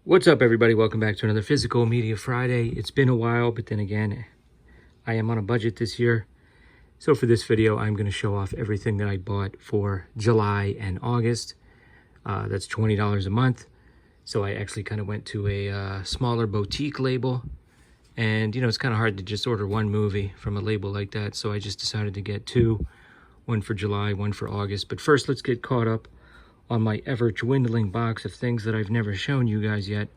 What's up, everybody? Welcome back to another Physical Media Friday. It's been a while, but then again, I am on a budget this year. So for this video, I'm going to show off everything that I bought for July and August. That's $20 a month. So I actually kind of went to a smaller boutique label. And, you know, it's kind of hard to just order one movie from a label like that. So I just decided to get two, one for July, one for August. But first, let's get caught up on my ever-dwindling box of things that I've never shown you guys yet.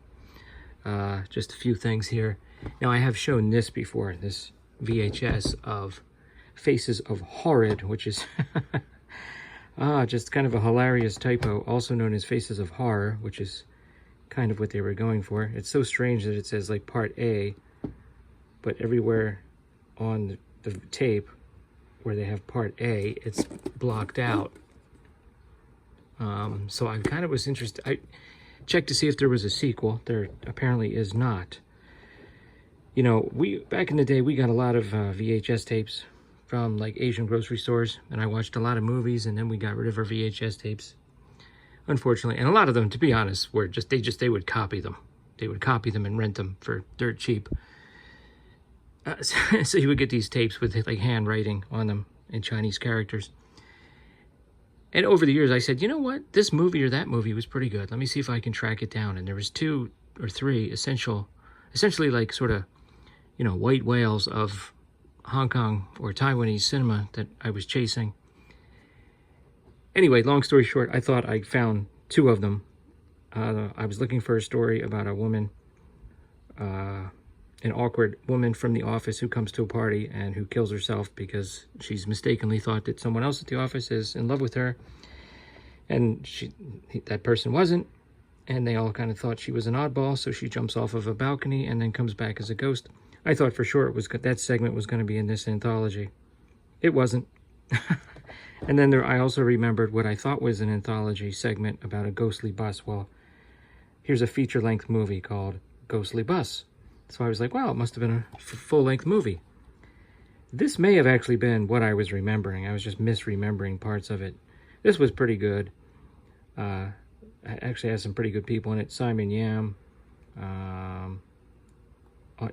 Just a few things here. Now, I have shown this before, this VHS of Faces of Horrid, which is just kind of a hilarious typo, also known as Faces of Horror, which is kind of what they were going for. It's so strange that it says, like, Part A, but everywhere on the tape where they have Part A, it's blocked out. So I kind of was interested. I checked to see if there was a sequel. There apparently is not. You know, back in the day, we got a lot of VHS tapes from like Asian grocery stores, and I watched a lot of movies, and then we got rid of our VHS tapes, unfortunately. And a lot of them, to be honest, were they would copy them. They would copy them and rent them for dirt cheap. So you would get these tapes with like handwriting on them in Chinese characters. And over the years, I said, you know what? This movie or that movie was pretty good. Let me see if I can track it down. And there was 2 or 3 essentially like sort of, you know, white whales of Hong Kong or Taiwanese cinema that I was chasing. Anyway, long story short, I thought I found 2 of them. I was looking for a story about a woman, an awkward woman from the office who comes to a party and who kills herself because she's mistakenly thought that someone else at the office is in love with her, and that person wasn't, and they all kind of thought she was an oddball, so she jumps off of a balcony and then comes back as a ghost. I thought for sure that segment was going to be in this anthology. It wasn't. And then I also remembered what I thought was an anthology segment about a ghostly bus. Well, here's a feature-length movie called Ghostly Bus. So I was like, wow, it must have been a full-length movie. This may have actually been what I was remembering. I was just misremembering parts of it. This was pretty good. It actually has some pretty good people in it. Simon Yam.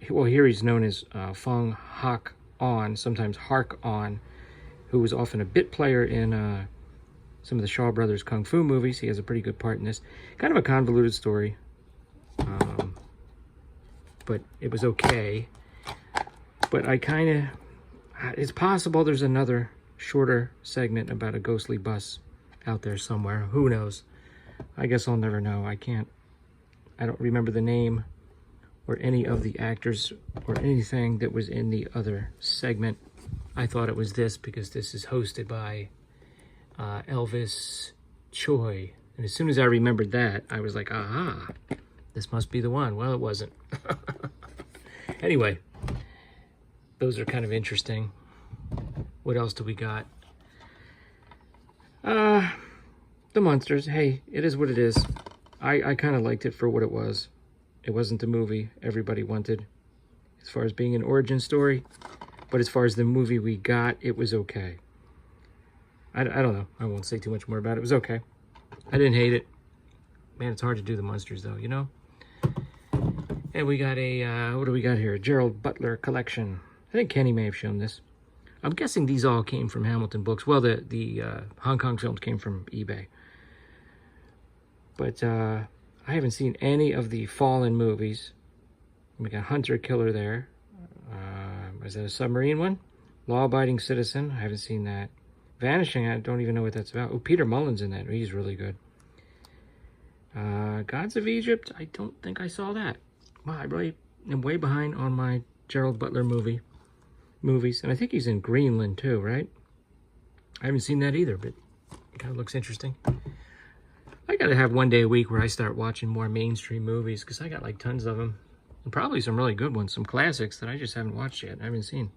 Well, here he's known as Fong Hak On, sometimes Hark On, who was often a bit player in some of the Shaw Brothers Kung Fu movies. He has a pretty good part in this. Kind of a convoluted story. But it was okay. But it's possible there's another shorter segment about a ghostly bus out there somewhere. Who knows? I guess I'll never know. I don't remember the name or any of the actors or anything that was in the other segment. I thought it was this because this is hosted by Elvis Choi. And as soon as I remembered that, I was like, aha, this must be the one. Well, it wasn't. Anyway, those are kind of interesting. What else do we got? The monsters. Hey, it is what it is. I kind of liked it for what it was. It wasn't the movie everybody wanted as far as being an origin story. But as far as the movie we got, it was okay. I don't know. I won't say too much more about it. It was okay. I didn't hate it. Man, it's hard to do the monsters, though, you know? And we got a, what do we got here? A Gerald Butler collection. I think Kenny may have shown this. I'm guessing these all came from Hamilton Books. Well, the Hong Kong films came from eBay. But I haven't seen any of the Fallen movies. We got Hunter Killer there. Is that a submarine one? Law Abiding Citizen. I haven't seen that. Vanishing, I don't even know what that's about. Oh, Peter Mullen's in that. He's really good. Gods of Egypt. I don't think I saw that. Wow, I really am way behind on my Gerald Butler movies. And I think he's in Greenland too, right? I haven't seen that either, but it kind of looks interesting. I gotta have one day a week where I start watching more mainstream movies, because I got like tons of them. And probably some really good ones, some classics that I just haven't watched yet. I haven't seen.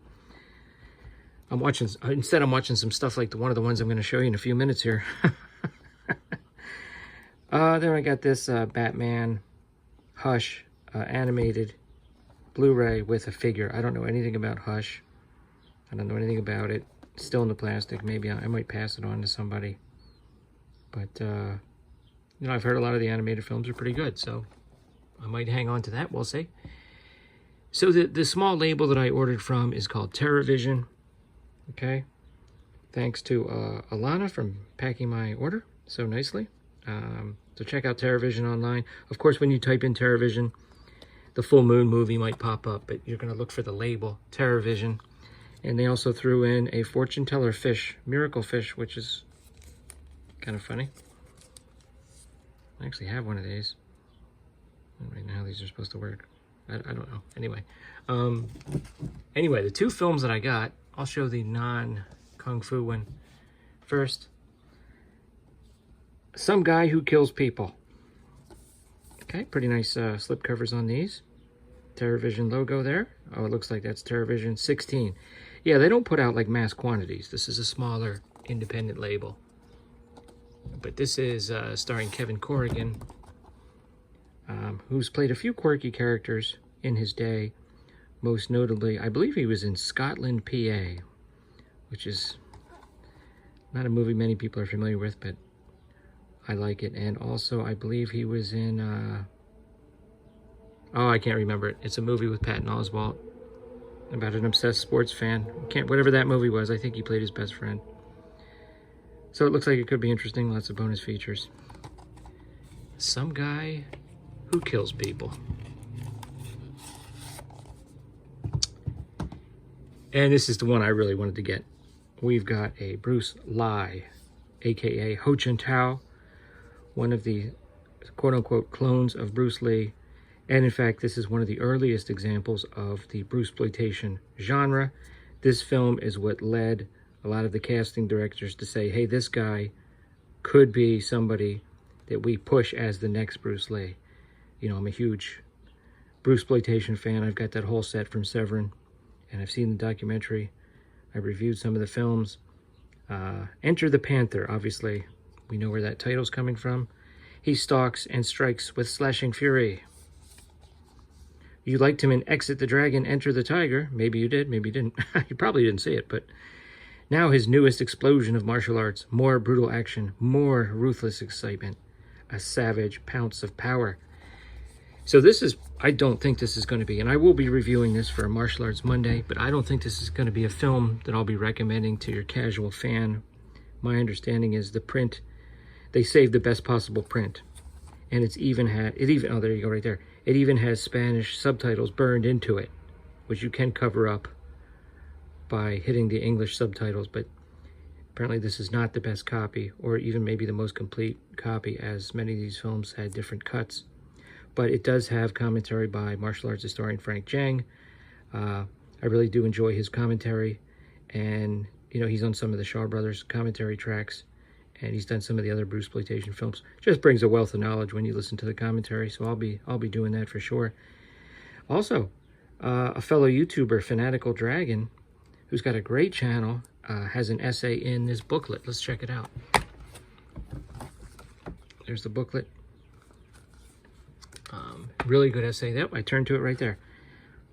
Instead I'm watching some stuff like one of the ones I'm going to show you in a few minutes here. Then I got this Batman Hush animated Blu-ray with a figure. I don't know anything about Hush. I don't know anything about it. It's still in the plastic. Maybe I might pass it on to somebody. But, you know, I've heard a lot of the animated films are pretty good, so I might hang on to that, we'll see. So the small label that I ordered from is called TerrorVision. Okay. Thanks to Alana from packing my order so nicely. So check out TerrorVision online. Of course, when you type in TerrorVision, the Full Moon movie might pop up, but you're going to look for the label, TerrorVision. And they also threw in a fortune teller fish, miracle fish, which is kind of funny. I actually have one of these. I don't know how these are supposed to work. I don't know. Anyway, the two films that I got, I'll show the non-Kung Fu one first. Some Guy Who Kills People. Okay, pretty nice slip covers on these. TerrorVision logo there. Oh, it looks like that's TerrorVision 16. Yeah, they don't put out like mass quantities. This is a smaller independent label. But this is starring Kevin Corrigan, who's played a few quirky characters in his day. Most notably, I believe he was in Scotland, PA, which is not a movie many people are familiar with, but I like it. And also, I believe he was in, oh, I can't remember it. It's a movie with Patton Oswalt about an obsessed sports fan. Whatever that movie was, I think he played his best friend. So it looks like it could be interesting. Lots of bonus features. Some Guy Who Kills People. And this is the one I really wanted to get. We've got a Bruce Lee, aka Ho Chun Tao, one of the quote-unquote clones of Bruce Lee. And in fact, this is one of the earliest examples of the Bruceploitation genre. This film is what led a lot of the casting directors to say, hey, this guy could be somebody that we push as the next Bruce Lee. You know, I'm a huge Bruceploitation fan. I've got that whole set from Severin, and I've seen the documentary. I reviewed some of the films. Enter the Panther, obviously. We know where that title's coming from. He stalks and strikes with slashing fury. You liked him in Exit the Dragon, Enter the Tiger. Maybe you did, maybe you didn't. You probably didn't see it, but now his newest explosion of martial arts. More brutal action, more ruthless excitement. A savage pounce of power. So this is, I don't think this is going to be, and I will be reviewing this for Martial Arts Monday, but I don't think this is going to be a film that I'll be recommending to your casual fan. My understanding is the print, they saved the best possible print. And oh, there you go right there. It even has Spanish subtitles burned into it, which you can cover up by hitting the English subtitles, but apparently this is not the best copy, or even maybe the most complete copy, as many of these films had different cuts. But it does have commentary by martial arts historian Frank Jang. I really do enjoy his commentary, and you know, he's on some of the Shaw Brothers commentary tracks, and he's done some of the other Bruceploitation films. Just brings a wealth of knowledge when you listen to the commentary, so I'll be doing that for sure. Also, a fellow YouTuber, Fanatical Dragon, who's got a great channel, has an essay in this booklet. Let's check it out. There's the booklet. Really good essay. Yep, I turned to it right there.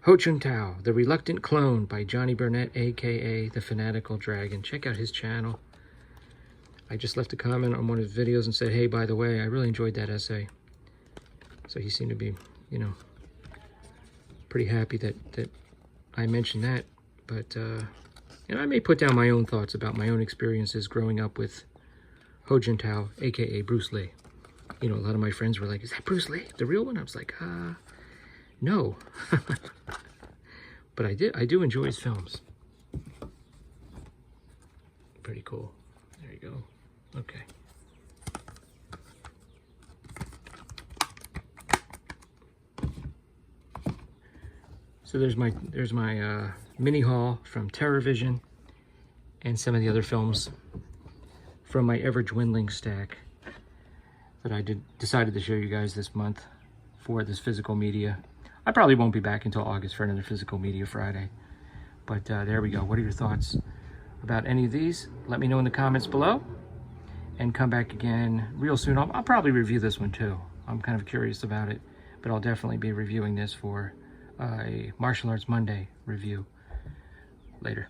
Ho Chun Tao, The Reluctant Clone by Johnny Burnett, a.k.a. The Fanatical Dragon. Check out his channel. I just left a comment on one of his videos and said, hey, by the way, I really enjoyed that essay. So he seemed to be, you know, pretty happy that I mentioned that. But, you know, I may put down my own thoughts about my own experiences growing up with Ho Chun Tao, a.k.a. Bruce Lee. You know, a lot of my friends were like, is that Bruce Lee, the real one? I was like, no. But I do enjoy his films. Pretty cool. There you go. Okay. So there's my mini haul from TerrorVision and some of the other films from my ever-dwindling stack that I decided to show you guys this month for this physical media. I probably won't be back until August for another physical media Friday. But there we go. What are your thoughts about any of these? Let me know in the comments below. And come back again real soon. I'll probably review this one too. I'm kind of curious about it. But I'll definitely be reviewing this for a Martial Arts Monday review later.